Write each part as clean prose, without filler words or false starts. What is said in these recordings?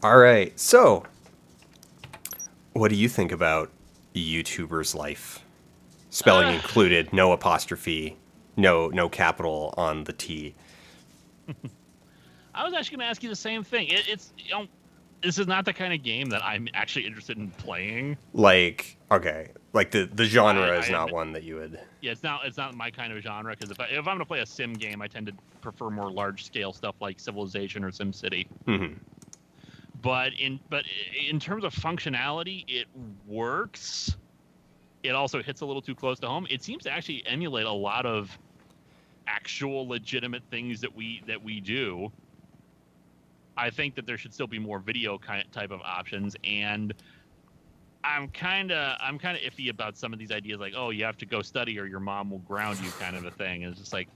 All right. So, what do you think about YouTuber's life? Spelling Uh, included, no apostrophe, no capital on the T. I was actually going to ask you the same thing. It's this is not the kind of game that I'm actually interested in playing. Like, okay, like the genre I is not admit, one that you would. yeah, it's not my kind of genre because if I'm going to play a sim game, I tend to prefer more large scale stuff like Civilization or SimCity. Mhm. But in terms of functionality, it works. It also hits a little too close to home. It seems to actually emulate a lot of actual legitimate things that we do. I think that there should still be more video type of options, and I'm kind of iffy about some of these ideas, like, oh, you have to go study or your mom will ground you, kind of a thing. It's just like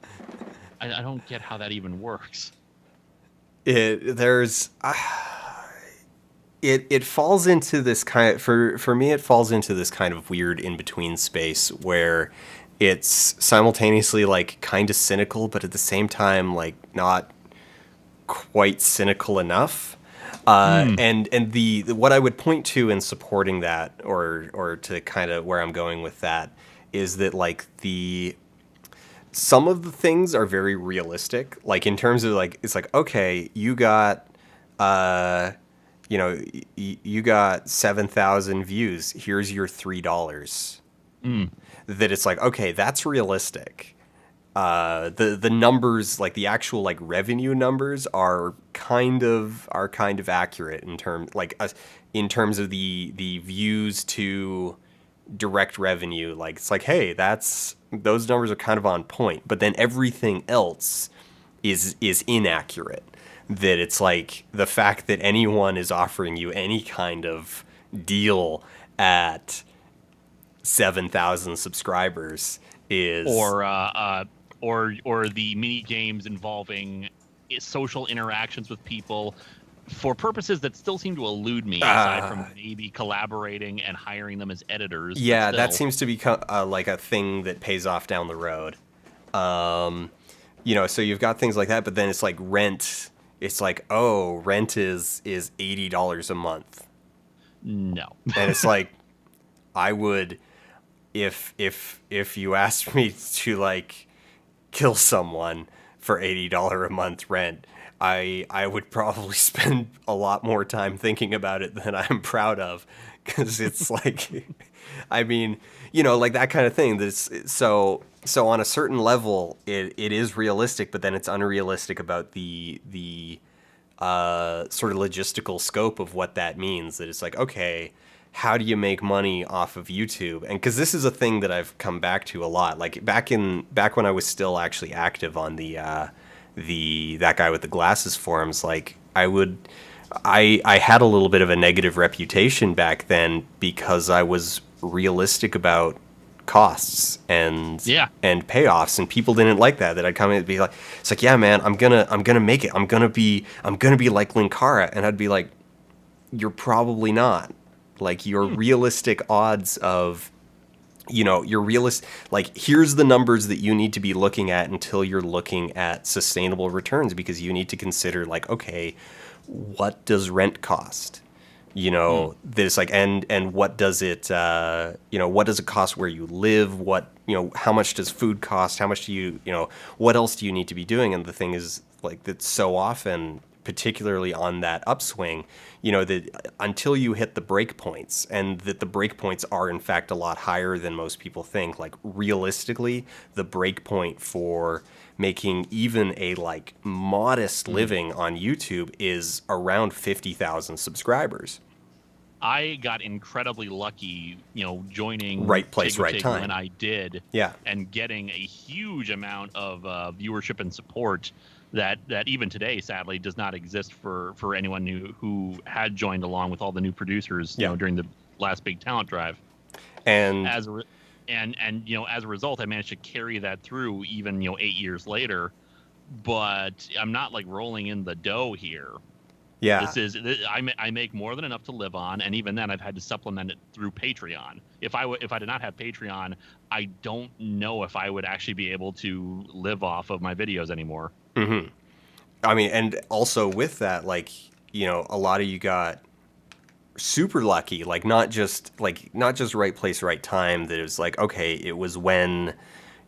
I don't get how that even works. It there's it falls into this kind of, for me it falls into this kind of weird in between space where it's simultaneously like kind of cynical, but at the same time like not quite cynical enough. Mm. And the what I would point to in supporting that, or to kind of where I'm going with that, is that like the some of the things are very realistic. Like in terms of like it's like, okay, you got uh you got 7,000 views. Here's your $3. Mm. That it's like, okay, that's realistic. The numbers, like the actual like revenue numbers, are kind of accurate in terms of the views to direct revenue. Like it's like, hey, that's those numbers are kind of on point. But then everything else is inaccurate. That it's like the fact that anyone is offering you any kind of deal at 7,000 subscribers is or the mini games involving social interactions with people for purposes that still seem to elude me, aside from maybe collaborating and hiring them as editors, but yeah, that still. seems to be like a thing that pays off down the road. So you've got things like that, but then it's like rent. It's like, oh, rent is $80 a month, No. and it's like I would, if you asked me to like kill someone for $80 a month rent, I would probably spend a lot more time thinking about it than I'm proud of, because it's like, I mean, like that kind of thing. So on a certain level, it is realistic, but then it's unrealistic about the sort of logistical scope of what that means. That it's like, okay, how do you make money off of YouTube? And because this is a thing that I've come back to a lot, like back when I was still actually active on the that guy with the glasses forums, like I had a little bit of a negative reputation back then because I was realistic about costs Yeah. and payoffs, and people didn't like that I'd come in and be like, it's like, yeah man, I'm gonna make it, I'm gonna be like Linkara, and I'd be like, you're probably not. Like your Hmm. realistic odds of, your realist, like here's the numbers that you need to be looking at until you're looking at sustainable returns, because you need to consider like, okay, what does rent cost? Hmm. This like, and what does it what does it cost where you live? What, how much does food cost? How much do what else do you need to be doing? And the thing is like that so often, particularly on that upswing, that until you hit the break points, and that the break points are in fact a lot higher than most people think. Like realistically, the break point for making even a like modest Hmm. living on YouTube is around 50,000 subscribers. I got incredibly lucky, joining Right place, right Tig when time. I did, Yeah. and getting a huge amount of viewership and support that even today, sadly, does not exist for anyone who had joined along with all the new producers, Yeah. during the last big talent drive. And As a re- and as a result, I managed to carry that through even 8 years later. But I'm not like rolling in the dough here. yeah. I make more than enough to live on, and even then, I've had to supplement it through Patreon. If I did not have Patreon, I don't know if I would actually be able to live off of my videos anymore. I mean, and also with that, like, a lot of you got super lucky, like not just right place, right time. That it was like, okay, it was when,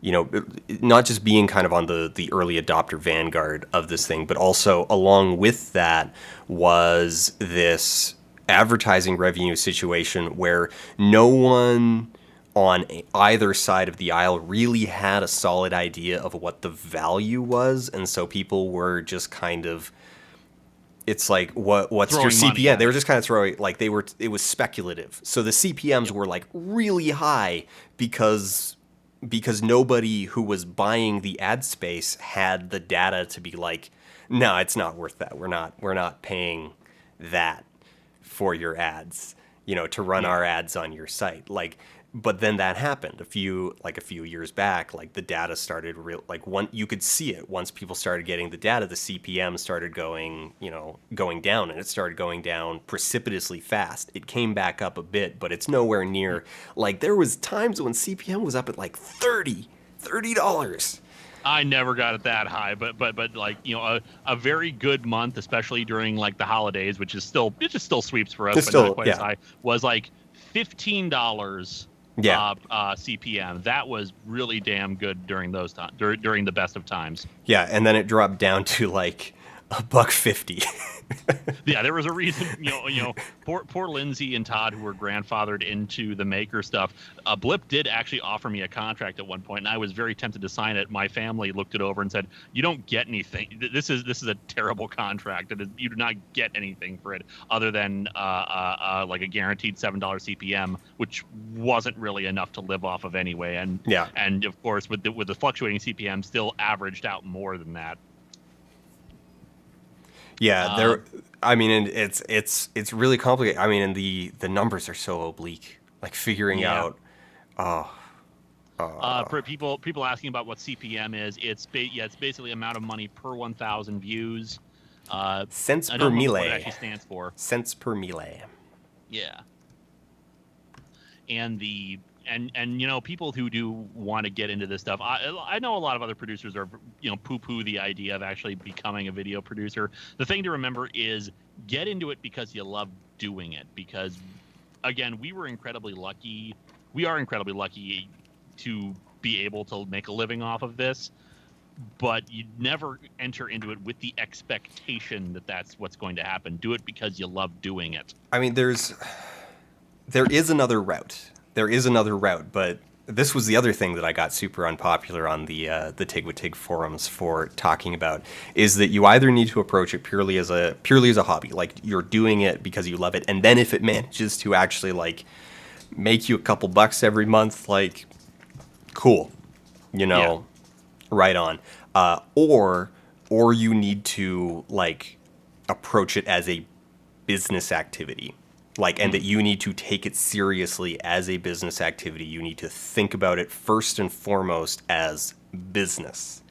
not just being kind of on the early adopter vanguard of this thing, but also along with that was this advertising revenue situation where no one on either side of the aisle really had a solid idea of what the value was, and so people were just kind of, it's like, what's your Throwing money CPM? at They were it. just kind of throwing, like, it was speculative. So the CPMs were like really high because nobody who was buying the ad space had the data to be like, no, it's not worth that. We're not paying that for your ads, to run Yeah. our ads on your site. Like, but then that happened a few years back. Like the data started you could see it once people started getting the data. The CPM started going down, and it started going down precipitously fast. It came back up a bit, but it's nowhere near, like, there was times when CPM was up at like $30. I never got it that high, but like, a very good month, especially during like the holidays, which is still, it just still sweeps for us, It's but not still, quite as yeah, high, was like $15 yeah, CPM. That was really damn good during those times, during the best of times. yeah. And then it dropped down to like $1.50. Yeah, there was a reason. Poor Lindsay and Todd, who were grandfathered into the Maker stuff. Blip did actually offer me a contract at one point, and I was very tempted to sign it. My family looked it over and said, "You don't get anything. This is a terrible contract. You do not get anything for it other than like a guaranteed $7 CPM, which wasn't really enough to live off of anyway." And Yeah. and of course, with the fluctuating CPM, still averaged out more than that. Yeah, I mean, and it's really complicated. I mean, and the numbers are so oblique. Like figuring Yeah. out, oh, For people asking about what CPM is, it's basically amount of money per 1,000 views. cents I per don't know mille. what it actually stands for. Cents per mille. Yeah. And people who do want to get into this stuff, I know a lot of other producers are poo-poo the idea of actually becoming a video producer. The thing to remember is get into it because you love doing it, because again, we are incredibly lucky to be able to make a living off of this, but you never enter into it with the expectation that that's what's going to happen. Do it because you love doing it. I mean, there is another route. There is another route, but this was the other thing that I got super unpopular on the Tig with Tig forums for talking about, is that you either need to approach it purely as a hobby, like you're doing it because you love it, and then if it manages to actually like make you a couple bucks every month, like, cool, Yeah. right on. Or you need to like approach it as a business activity, like, and that you need to take it seriously as a business activity. You need to think about it first and foremost as business,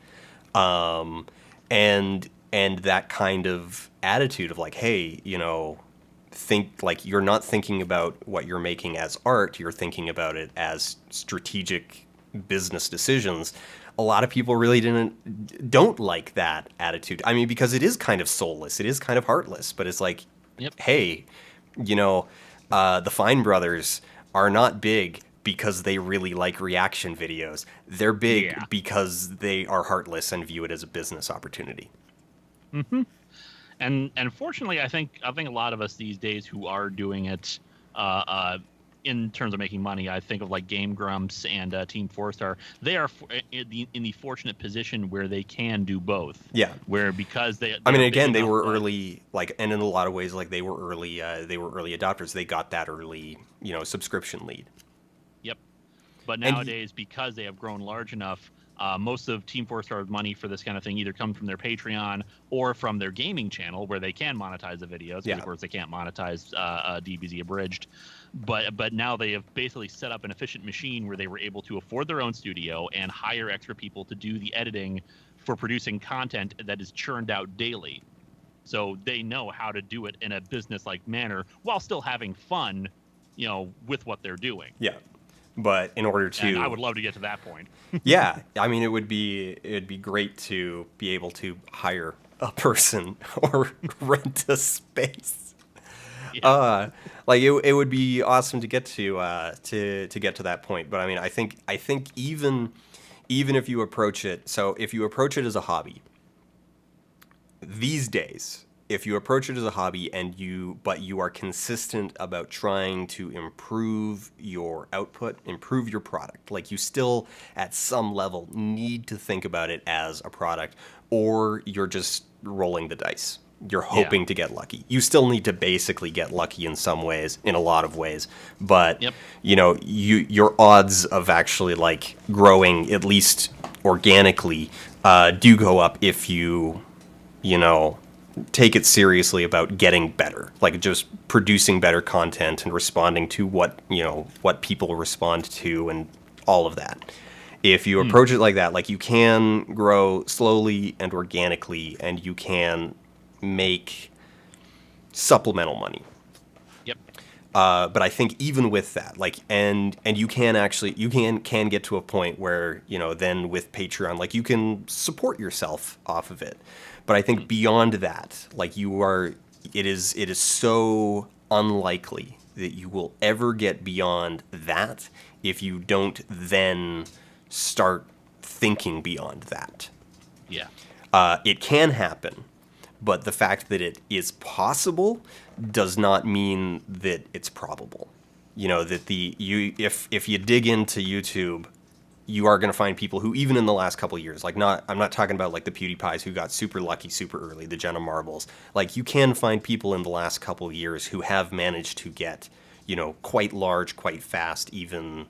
and that kind of attitude of like, hey, think like you're not thinking about what you're making as art, you're thinking about it as strategic business decisions. A lot of people really don't like that attitude. I mean, because it is kind of soulless, it is kind of heartless, but it's like, Yep. hey, the Fine Brothers are not big because they really like reaction videos. They're big Yeah. because they are heartless and view it as a business opportunity. And fortunately, I think a lot of us these days who are doing it in terms of making money, I think of like Game Grumps and Team 4-Star. They are in the fortunate position where they can do both. Yeah. Where because they I mean, are again, big they enough were that- early, like, and in a lot of ways, like, they were early adopters. They got that early, subscription lead. Yep. But And nowadays, because they have grown large enough, most of Team 4-Star's money for this kind of thing either comes from their Patreon or from their gaming channel, where they can monetize the videos. Because Yeah. of course they can't monetize DBZ abridged. But now they have basically set up an efficient machine where they were able to afford their own studio and hire extra people to do the editing for producing content that is churned out daily. So they know how to do it in a business-like manner while still having fun, with what they're doing. Yeah. But in order to, And I would love to get to that point. yeah, I mean, it'd be great to be able to hire a person or rent a space. Yeah. Like it would be awesome to get to get to that point. But I mean, I think even if you approach it, so if you approach it as a hobby these days, if you approach it as a hobby but you are consistent about trying to improve your output, improve your product, like you still at some level need to think about it as a product, or you're just rolling the dice. You're Yeah. hoping to get lucky. You still need to basically get lucky in some ways, in a lot of ways, but Yep. your odds of actually like growing at least organically do go up if you know, take it seriously about getting better, like just producing better content and responding to what people respond to and all of that. If you Hmm. approach it like that, like you can grow slowly and organically, and you can make supplemental money. Yep. But I think even with that, like, and you can actually you can get to a point where then with Patreon, like you can support yourself off of it. But I think beyond that, like it is so unlikely that you will ever get beyond that if you don't then start thinking beyond that. Yeah. It can happen, but the fact that it is possible does not mean that it's probable. That if you dig into YouTube, you are going to find people who, even in the last couple of years, like I'm not talking about like the PewDiePies who got super lucky super early, the Jenna Marbles. Like you can find people in the last couple of years who have managed to get, quite large, quite fast, even,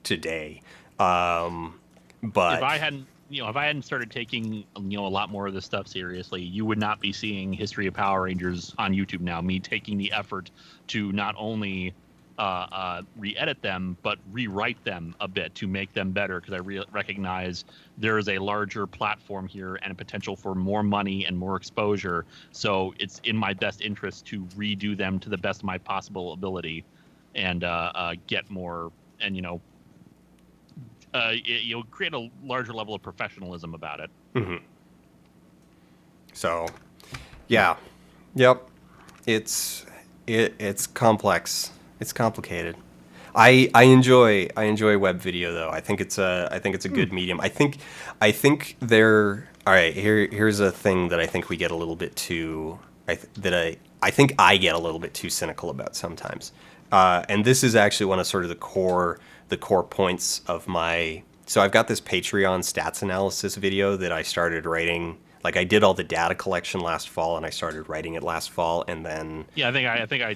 today. But If I hadn't started taking a lot more of this stuff seriously, you would not be seeing History of Power Rangers on YouTube now. Me taking the effort to not only re-edit them but rewrite them a bit to make them better, because I recognize there is a larger platform here and a potential for more money and more exposure. So it's in my best interest to redo them to the best of my possible ability and get more and you'll create a larger level of professionalism about it. so, yeah, yep, it's complex. It's complicated. I enjoy web video though. I think it's a good medium. I think there. All right, here's a thing that I think we get a little bit too. I think I get a little bit too cynical about sometimes. And this is actually one of sort of the core points of my. So I've got this Patreon stats analysis video that I started writing. Like I did all the data collection last fall, and I started writing it last fall, and then Yeah, I think I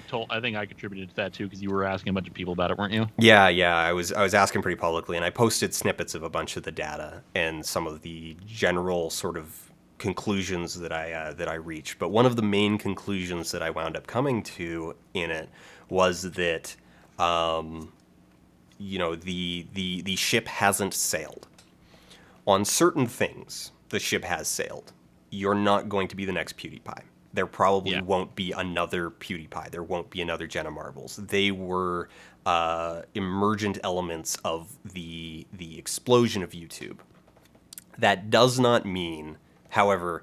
contributed to that too, because you were asking a bunch of people about it, weren't you? yeah, I was asking pretty publicly, and I posted snippets of a bunch of the data and some of the general sort of conclusions that I reached. But one of the main conclusions that I wound up coming to in it was that the ship hasn't sailed. On certain things, the ship has sailed. You're not going to be the next PewDiePie. There probably won't be another PewDiePie. There won't be another Jenna Marbles. They were emergent elements of the explosion of YouTube. That does not mean, however,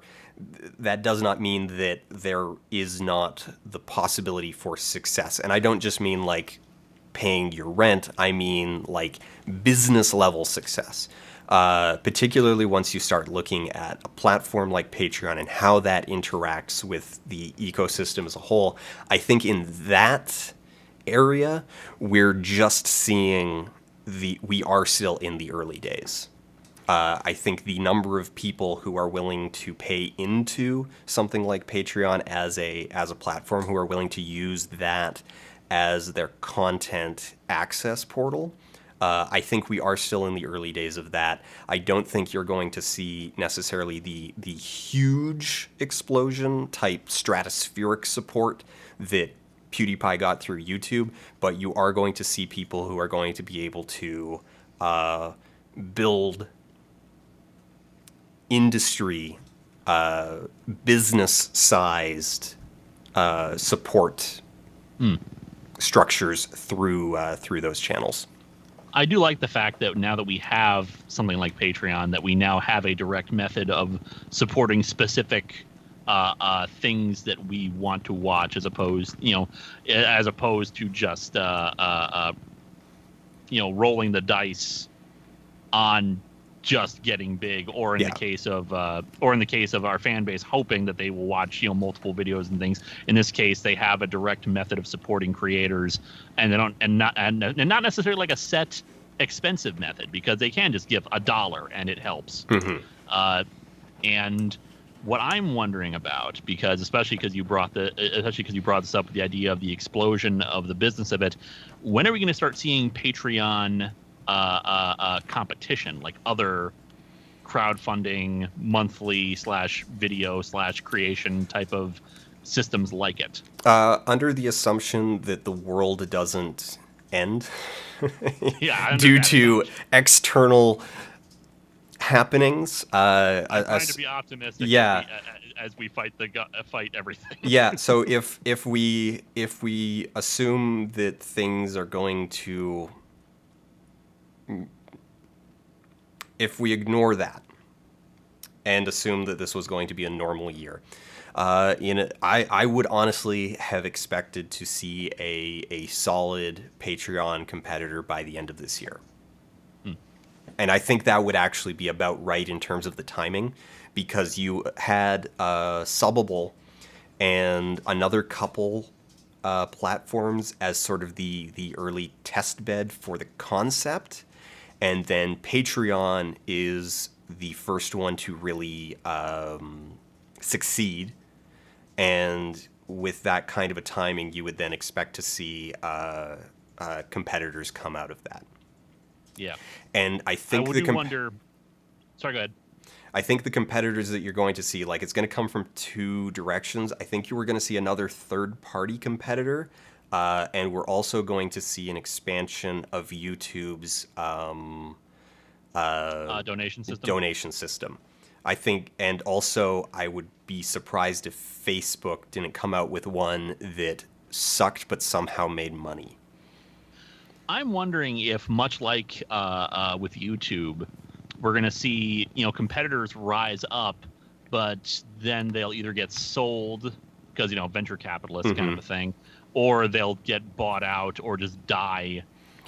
that does not mean that there is not the possibility for success. And I don't just mean like paying your rent. I mean like business level success. Particularly once you start looking at a platform like Patreon and how that interacts with the ecosystem as a whole. I think in that area, we're just seeing we are still in the early days. I think the number of people who are willing to pay into something like Patreon as a platform, who are willing to use that as their content access portal, I think we are still in the early days of that. I don't think you're going to see necessarily the huge explosion type stratospheric support that PewDiePie got through YouTube, but you are going to see people who are going to be able to build industry, business-sized support structures through those channels. I do like the fact that now that we have something like Patreon, that we now have a direct method of supporting specific things that we want to watch, as opposed to just rolling the dice on just getting big, or in the case of our fan base, hoping that they will watch multiple videos and things. In this case, they have a direct method of supporting creators, and they don't and not necessarily like a set expensive method, because they can just give $1 and it helps. And what I'm wondering about, especially because you brought this up with the idea of the explosion of the business of it, when are we going to start seeing Patreon competition, like other crowdfunding monthly /video /creation type of systems like it? Under the assumption that the world doesn't end due to external happenings. I'm trying to be optimistic. As we fight everything. So if we assume that things are going to, if we ignore that and assume that this was going to be a normal year, I would honestly have expected to see a solid Patreon competitor by the end of this year. And I think that would actually be about right in terms of the timing, because you had Subbable and another couple platforms as sort of the early test bed for the concept. And then Patreon is the first one to really succeed. And with that kind of a timing, you would then expect to see competitors come out of that. Yeah. And I think wonder. Sorry, go ahead. I think the competitors that you're going to see, like, it's going to come from two directions. I think you were going to see another third-party competitor, and we're also going to see an expansion of YouTube's donation system. I think, and also I would be surprised if Facebook didn't come out with one that sucked but somehow made money. I'm wondering if, much like with YouTube, we're going to see competitors rise up, but then they'll either get sold because venture capitalists kind of a thing, or they'll get bought out or just die,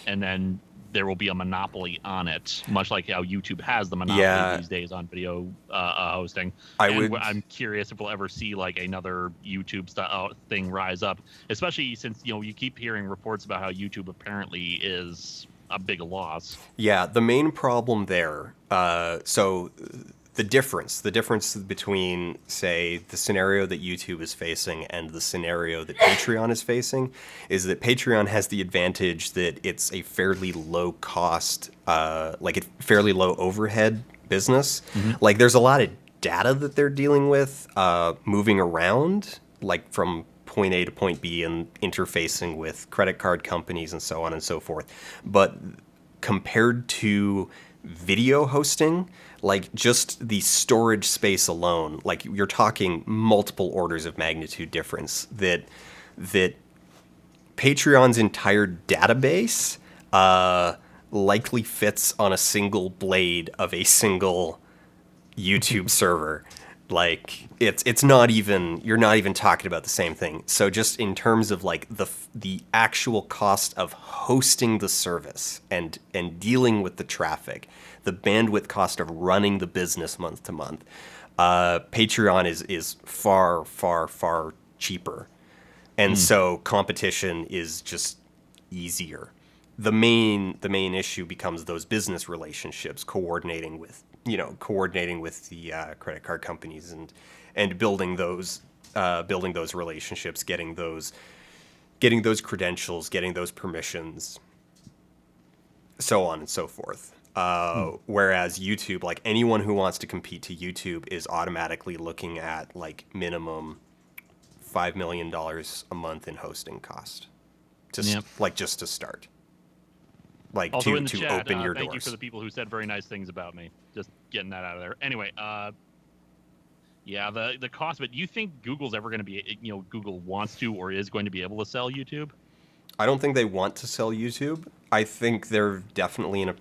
and then there will be a monopoly on it, much like how YouTube has the monopoly these days on video hosting. I'm curious if we'll ever see like another YouTube style thing rise up, especially since you keep hearing reports about how YouTube apparently is a big loss. Yeah, the main problem there. So the difference between, say, the scenario that YouTube is facing and the scenario that Patreon is facing is that Patreon has the advantage that it's a fairly low cost, fairly low overhead business. Like, there's a lot of data that they're dealing with, moving around, like from point A to point B, and interfacing with credit card companies and so on and so forth. But compared to video hosting, like just the storage space alone, like you're talking multiple orders of magnitude difference, that Patreon's entire database likely fits on a single blade of a single YouTube server. Like it's not even, you're not even talking about the same thing. So just in terms of like the actual cost of hosting the service and dealing with the traffic, the bandwidth cost of running the business month to month, Patreon is far, far, far cheaper. And so competition is just easier. The main issue becomes those business relationships, coordinating with the credit card companies and building those relationships, getting those credentials, getting those permissions, so on and so forth. Whereas YouTube, like anyone who wants to compete to YouTube is automatically looking at like minimum $5 million a month in hosting cost, just to start. Like also to in the chat, open your thank doors. you for the people who said very nice things about me. Just getting that out of there. Anyway, the cost of it. Do you think Google's ever going to be, Google wants to or is going to be able to sell YouTube? I don't think they want to sell YouTube. I think they're definitely in a.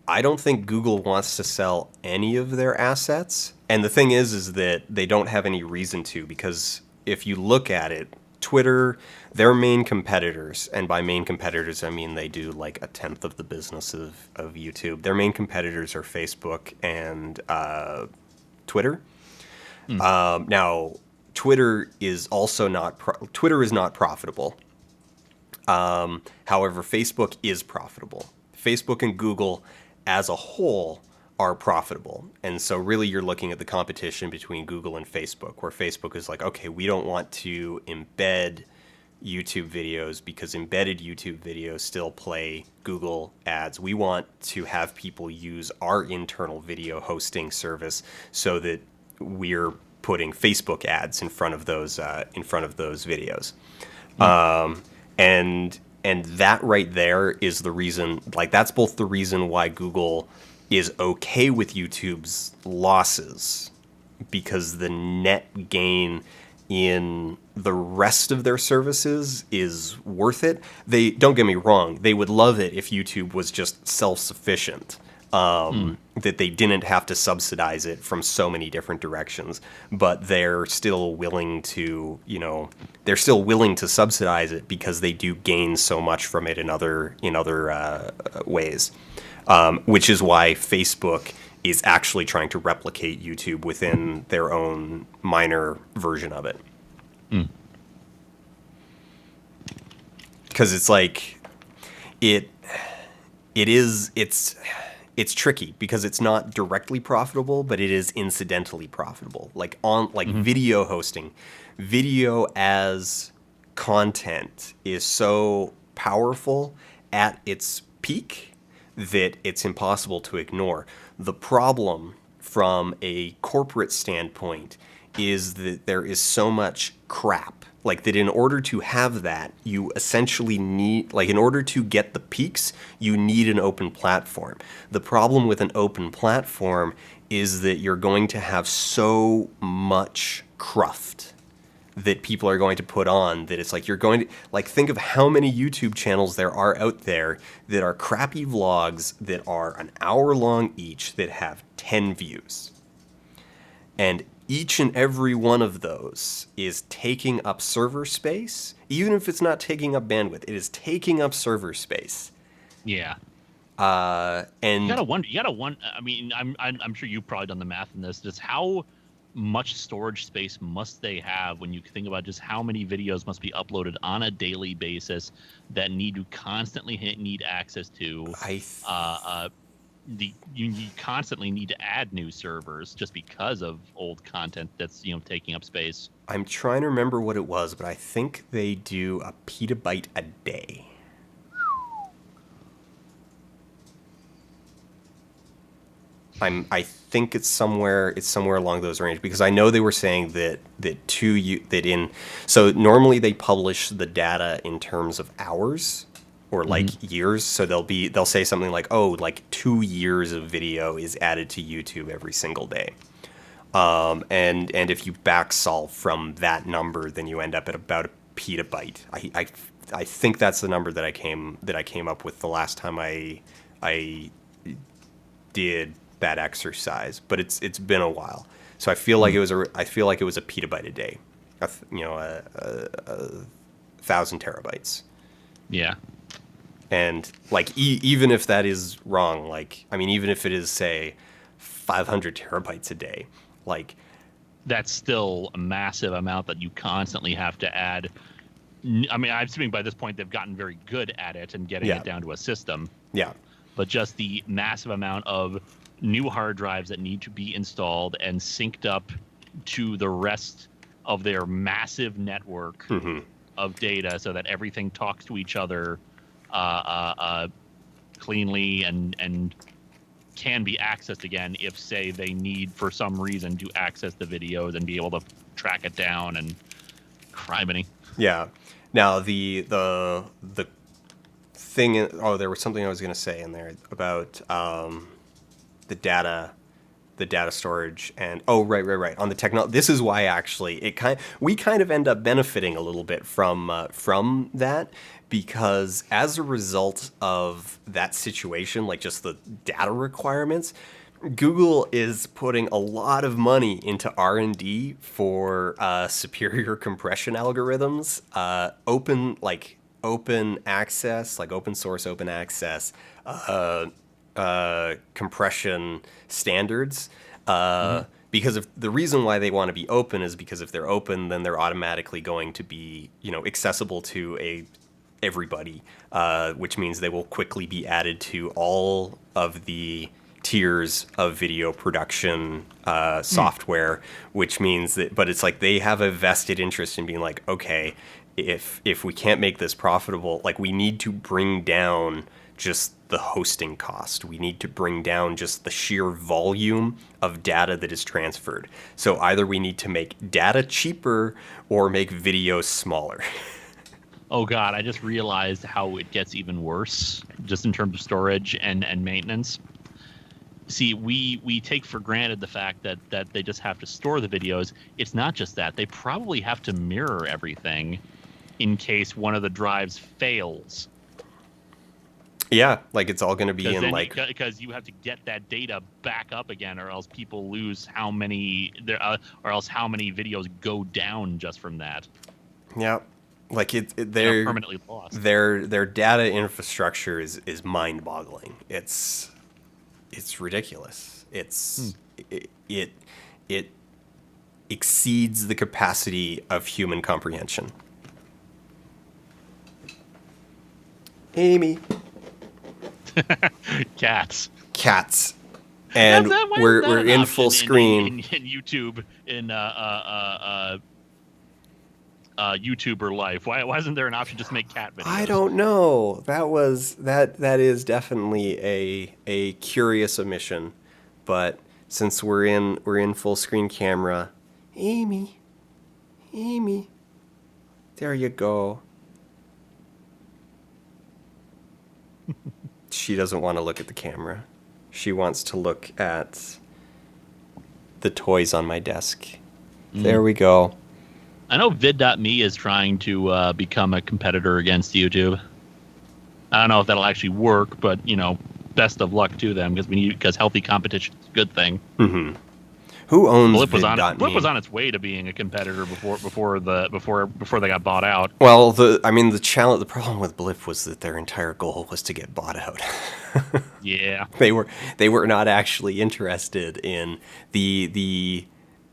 I don't think Google wants to sell any of their assets. And the thing is that they don't have any reason to, because if you look at it, Twitter, their main competitors, and by main competitors, I mean they do like a tenth of the business of YouTube. Their main competitors are Facebook and Twitter. Now, Twitter is also not Twitter is not profitable. However, Facebook is profitable. Facebook and Google as a whole are profitable. And so really you're looking at the competition between Google and Facebook, where Facebook is like, okay, we don't want to embed YouTube videos because embedded YouTube videos still play Google ads. We want to have people use our internal video hosting service so that we're putting Facebook ads in front of those videos. And that right there is the reason, like that's both the reason why Google is okay with YouTube's losses, because the net gain in the rest of their services is worth it. They don't get me wrong, they would love it if YouTube was just self-sufficient. That they didn't have to subsidize it from so many different directions, but they're still willing to, subsidize it because they do gain so much from it in other ways, which is why Facebook is actually trying to replicate YouTube within their own minor version of it. Because it's like it's tricky because it's not directly profitable, but it is incidentally profitable. Like video hosting, video as content is so powerful at its peak that it's impossible to ignore. The problem from a corporate standpoint is that there is so much crap. Like that in order to have that, you essentially need, like in order to get the peaks, you need an open platform. The problem with an open platform is that you're going to have so much cruft that people are going to put on that it's like you're going to, like, think of how many YouTube channels there are out there that are crappy vlogs that are an hour long each that have 10 views. And each and every one of those is taking up server space. Even if it's not taking up bandwidth, it is taking up server space. Yeah. And you gotta wonder. I mean, I'm sure you've probably done the math in this. Just how much storage space must they have when you think about just how many videos must be uploaded on a daily basis that need to constantly need access to. You constantly need to add new servers just because of old content that's taking up space. I'm trying to remember what it was, but I think they do a petabyte a day. I think it's somewhere along those ranges, because I know they were saying so normally they publish the data in terms of hours or like years. So they'll say something like, oh, like 2 years of video is added to YouTube every single day. And if you back solve from that number, then you end up at about a petabyte. I think that's the number that I came up with the last time I did that exercise, but it's been a while. So I feel like it was a petabyte a day, 1,000 terabytes. Yeah. And like even if that is wrong, like I mean, even if it is say 500 terabytes a day, like that's still a massive amount that you constantly have to add. I mean, I'm assuming by this point they've gotten very good at it and getting it down to a system. Yeah. But just the massive amount of new hard drives that need to be installed and synced up to the rest of their massive network of data so that everything talks to each other cleanly and can be accessed again if, say, they need for some reason to access the videos and be able to track it down and criminy. Yeah. Now the thing. Oh, there was something I was going to say in there about the data the data storage and right on the technology. This is why actually we kind of end up benefiting a little bit from that, because as a result of that situation, like just the data requirements, Google is putting a lot of money into R&D for superior compression algorithms, open access, like open source, open access compression standards. Because of the reason why they want to be open is because if they're open, then they're automatically going to be, accessible to everybody, which means they will quickly be added to all of the tiers of video production software, which means that, but it's like they have a vested interest in being like, okay, if we can't make this profitable, like we need to bring down just the hosting cost. We need to bring down just the sheer volume of data that is transferred. So either we need to make data cheaper or make videos smaller. Oh God, I just realized how it gets even worse, just in terms of storage and maintenance. See, we take for granted the fact that they just have to store the videos. It's not just that. They probably have to mirror everything in case one of the drives fails. Yeah, like it's all going to be in like... Because you have to get that data back up again, or else people lose how many or else how many videos go down just from that. Yeah, like they're permanently lost. Their data infrastructure is mind-boggling. It's ridiculous. It exceeds the capacity of human comprehension. Amy. Cats. And we're in full screen. In YouTube, in YouTuber life. Why isn't there an option to just make cat videos? I don't know. That is definitely a curious omission, but since we're in full screen camera, Amy, there you go. She doesn't want to look at the camera. She wants to look at the toys on my desk. There we go. I know vid.me is trying to become a competitor against YouTube. I don't know if that'll actually work, but best of luck to them because healthy competition is a good thing. Mm-hmm. Who owns vid.me? Blip was on its way to being a competitor before they got bought out. Well, the problem with Blip was that their entire goal was to get bought out. Yeah. They were not actually interested in the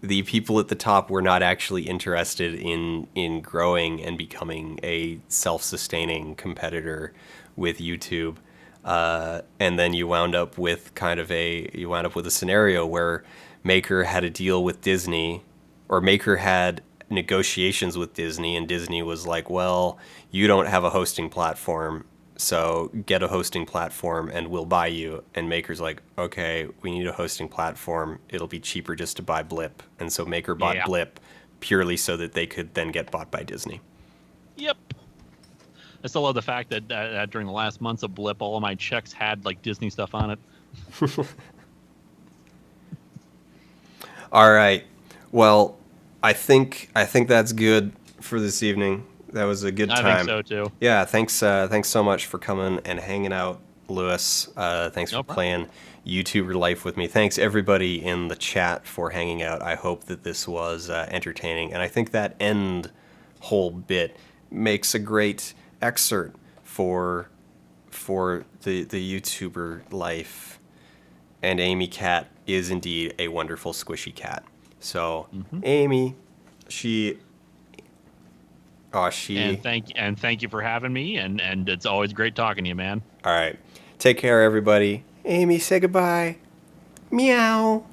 people at the top were not actually interested in growing and becoming a self-sustaining competitor with YouTube. And then you wound up with a scenario where Maker had a deal with Disney, or Maker had negotiations with Disney, and Disney was like, well, you don't have a hosting platform, so get a hosting platform and we'll buy you. And Maker's like, okay, we need a hosting platform. It'll be cheaper just to buy Blip. And so Maker bought Blip purely so that they could then get bought by Disney. Yep. I still love the fact that during the last months of Blip, all of my checks had like Disney stuff on it. All right. Well, I think that's good for this evening. That was a good time. I think so too. Yeah, thanks so much for coming and hanging out, Lewis. Thanks for playing YouTuber Life with me. Thanks everybody in the chat for hanging out. I hope that this was entertaining, and I think that end whole bit makes a great excerpt for the YouTuber life. And Amy Cat is indeed a wonderful squishy cat. So Amy, and thank you for having me, and it's always great talking to you, man. All right, take care, everybody. Amy, say goodbye. Meow.